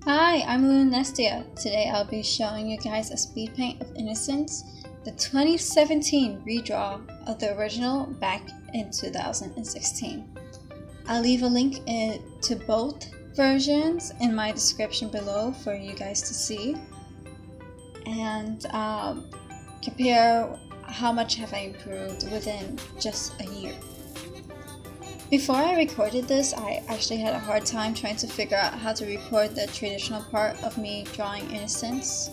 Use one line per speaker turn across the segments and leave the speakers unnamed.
Hi, I'm LunaLunestia. Today I'll be showing you guys a speed paint of Innocence, the 2017 redraw of the original back in 2016. I'll leave a link to both versions in my description below for you guys to see and compare how much have I improved within just a year. Before I recorded this, I actually had a hard time trying to figure out how to record the traditional part of me drawing Innocence,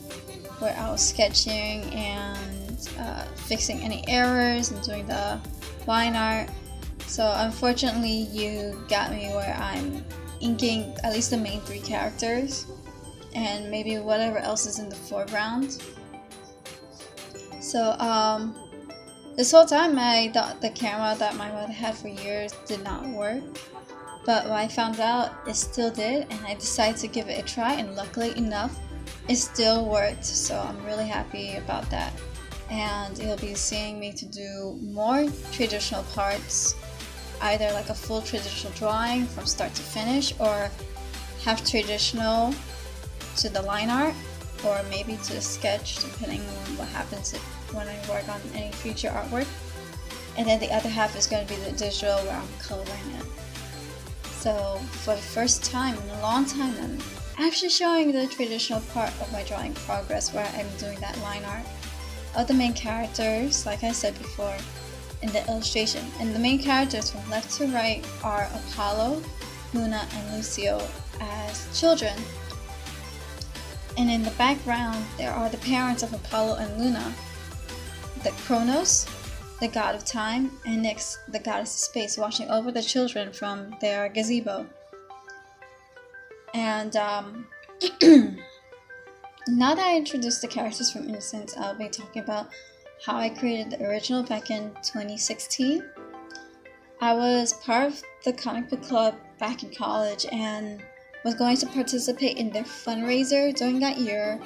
where I was sketching and fixing any errors and doing the line art. So unfortunately you got me where I'm inking at least the main three characters and maybe whatever else is in the foreground. So this whole time I thought the camera that my mother had for years did not work, but when I found out it still did, and I decided to give it a try, and luckily enough it still worked, so I'm really happy about that. And you'll be seeing me to do more traditional parts, either like a full traditional drawing from start to finish, or half traditional to the line art, or maybe to the sketch, depending on what happens when I work on any future artwork. And then the other half is going to be the digital, where I'm coloring it. So for the first time in a long time, I'm actually showing the traditional part of my drawing progress, where I'm doing that line art of the main characters, like I said before in the illustration. And the main characters from left to right are Apollo, Luna, and Lucio as children. And in the background there are the parents of Apollo and Luna, the Kronos, the god of time, and Nyx, the goddess of space, watching over the children from their gazebo. And now that I introduced the characters from Innocence, I'll be talking about how I created the original back in 2016. I was part of the comic book club back in college and was going to participate in their fundraiser during that year.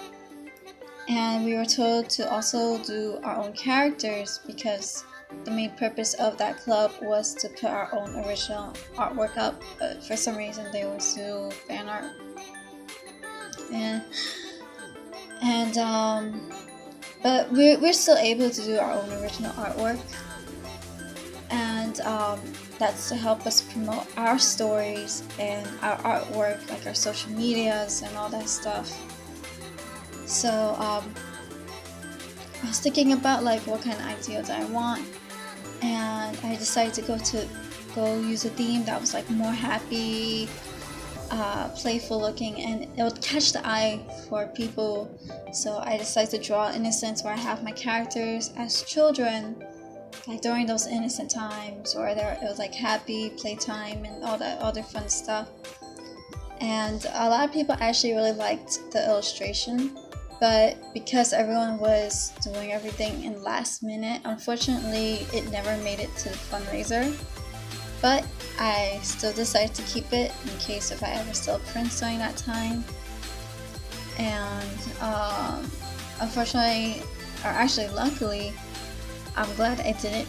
And we were told to also do our own characters because the main purpose of that club was to put our own original artwork up, but for some reason they would do fan art. But we're still able to do our own original artwork, and that's to help us promote our stories and our artwork, like our social medias and all that stuff. So I was thinking about like what kind of ideas I want, and I decided to go use a theme that was like more happy, playful looking, and it would catch the eye for people. So I decided to draw Innocence, where I have my characters as children, like during those innocent times where it was like happy playtime and all that other fun stuff. And a lot of people actually really liked the illustration, but because everyone was doing everything in last minute, unfortunately it never made it to the fundraiser. But I still decided to keep it in case if I ever sell prints during that time. And unfortunately, or actually luckily, I'm glad I didn't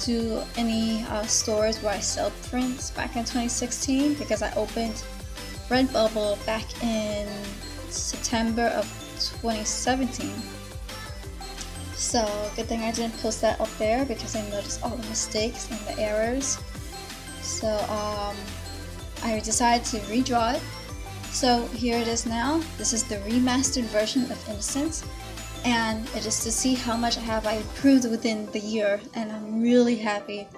do any stores where I sell prints back in 2016, because I opened RedBubble back in September of 2017. So good thing I didn't post that up there, because I noticed all the mistakes and the errors. So I decided to redraw it. So here it is now. This is the remastered version of Innocence, and it is to see how much have I improved within the year, and I'm really happy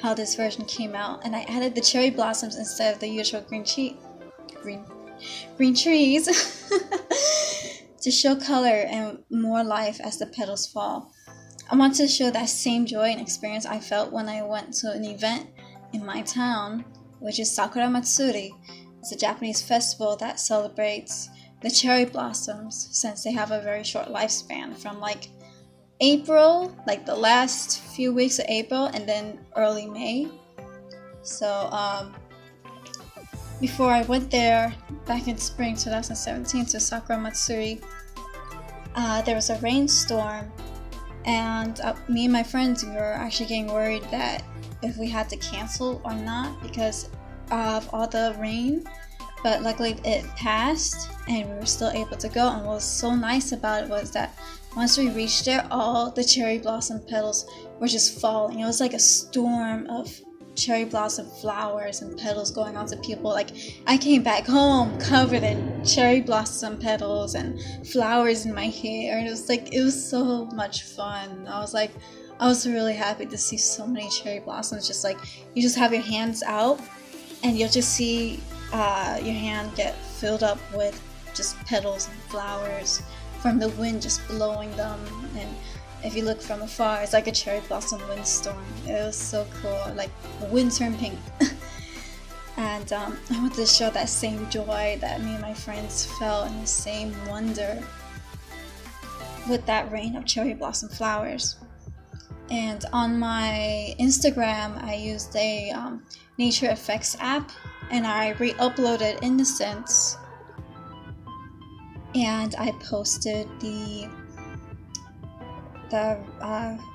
how this version came out. And I added the cherry blossoms instead of the usual green trees to show color and more life as the petals fall. I want to show that same joy and experience I felt when I went to an event in my town, which is Sakura Matsuri. It's a Japanese festival that celebrates the cherry blossoms, since they have a very short lifespan from like April, like the last few weeks of April, and then early May. So before I went there back in spring 2017 to Sakura Matsuri, there was a rainstorm, and me and my friends were actually getting worried that if we had to cancel or not because of all the rain. but luckily it passed and we were still able to go. And what was so nice about it was that once we reached there, all the cherry blossom petals were just falling. It was like a storm of cherry blossom flowers and petals going onto people. Like, I came back home covered in cherry blossom petals and flowers in my hair, and it was so much fun. I was really happy to see so many cherry blossoms. Just like, you just have your hands out and you'll just see your hand get filled up with just petals and flowers from the wind just blowing them. And if you look from afar, it's like a cherry blossom windstorm. It was so cool, like the wind turned pink. And I wanted to show that same joy that me and my friends felt, and the same wonder with that rain of cherry blossom flowers. And on my Instagram, I used a nature effects app, and I re-uploaded Innocence, and I posted the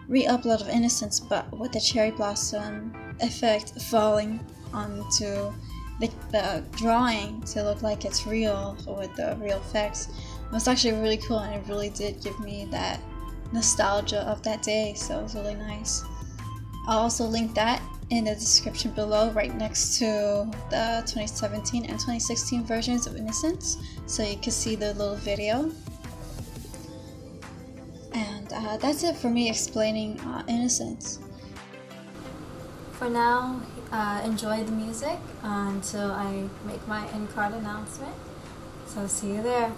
re-upload of Innocence, but with the cherry blossom effect falling onto the drawing to look like it's real with the real effects. It was actually really cool, and it really did give me that nostalgia of that day, so it was really nice. I'll also link that in the description below, right next to the 2017 and 2016 versions of Innocence, so you can see the little video. And that's it for me explaining Innocence. For now, enjoy the music until I make my end card announcement. So see you there.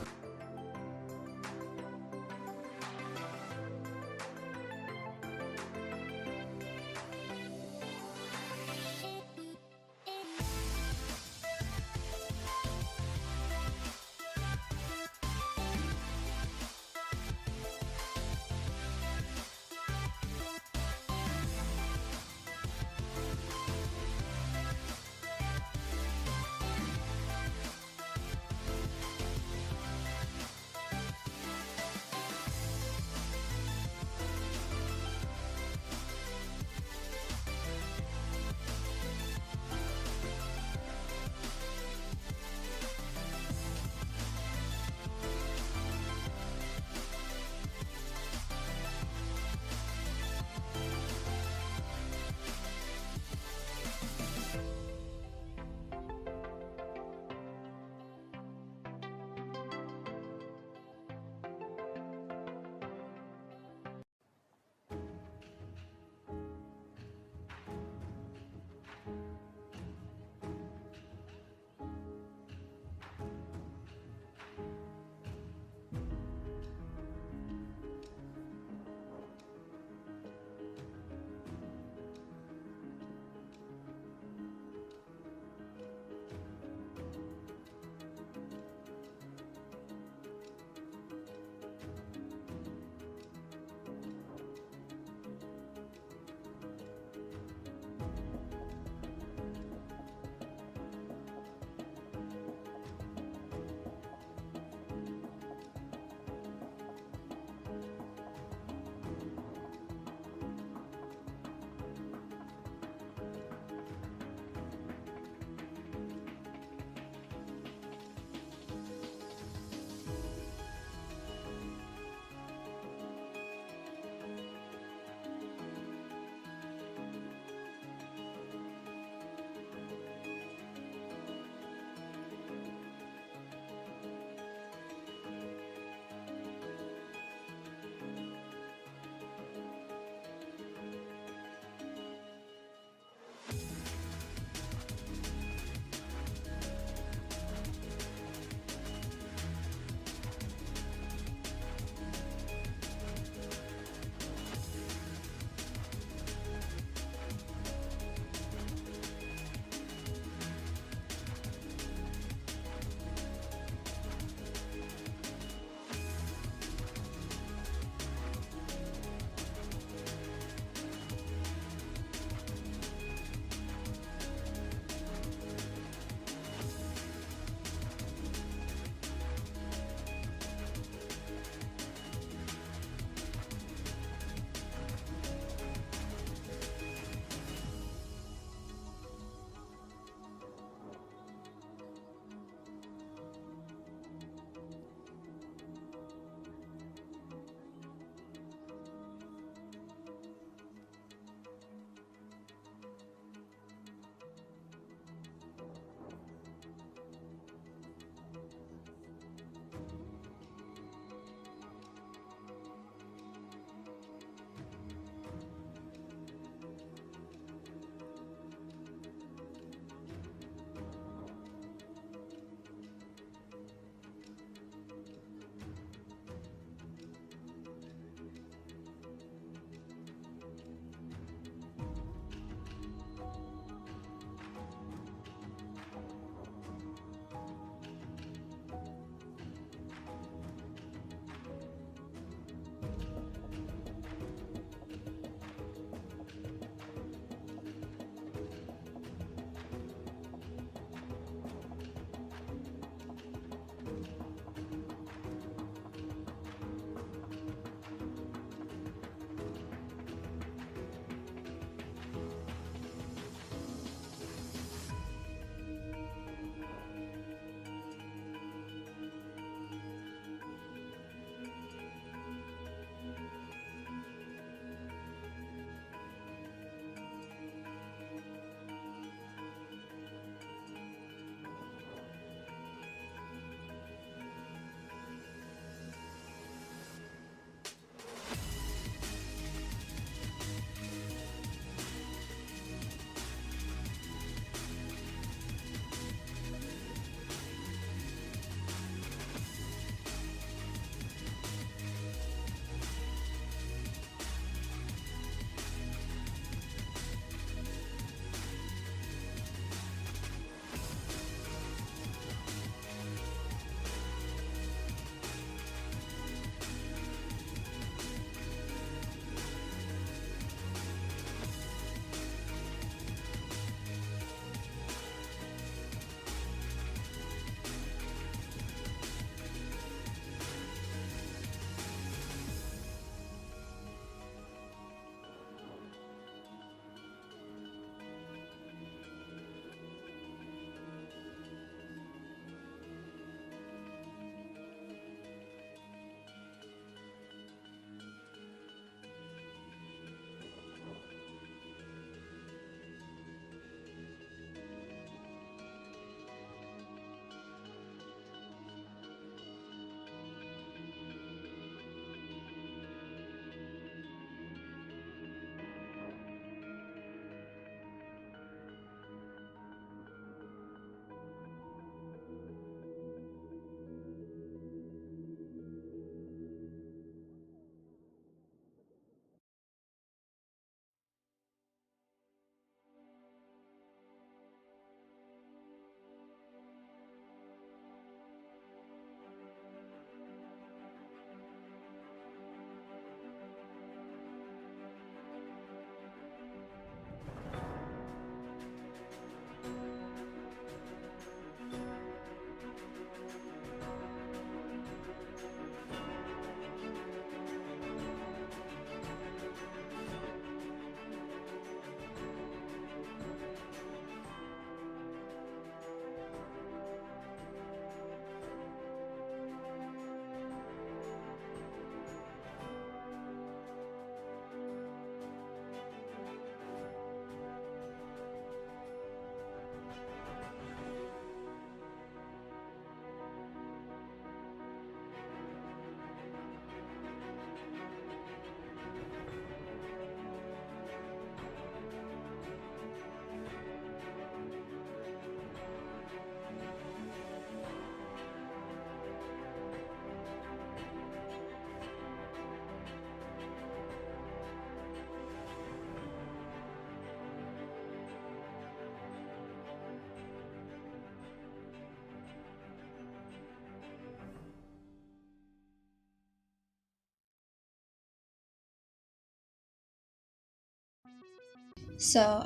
So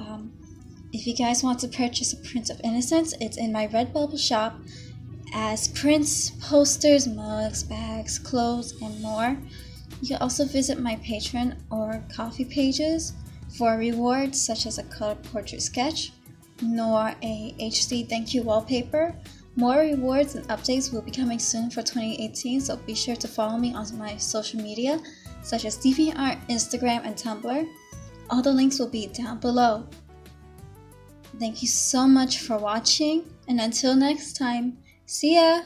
if you guys want to purchase a print of Innocence, it's in my RedBubble shop as prints, posters, mugs, bags, clothes, and more. You can also visit my Patreon or Ko-fi pages for rewards such as a color portrait sketch, nor a HD thank you wallpaper. More rewards and updates will be coming soon for 2018, so be sure to follow me on my social media such as DeviantArt, Instagram, and Tumblr. All the links will be down below. Thank you so much for watching, and until next time, see ya!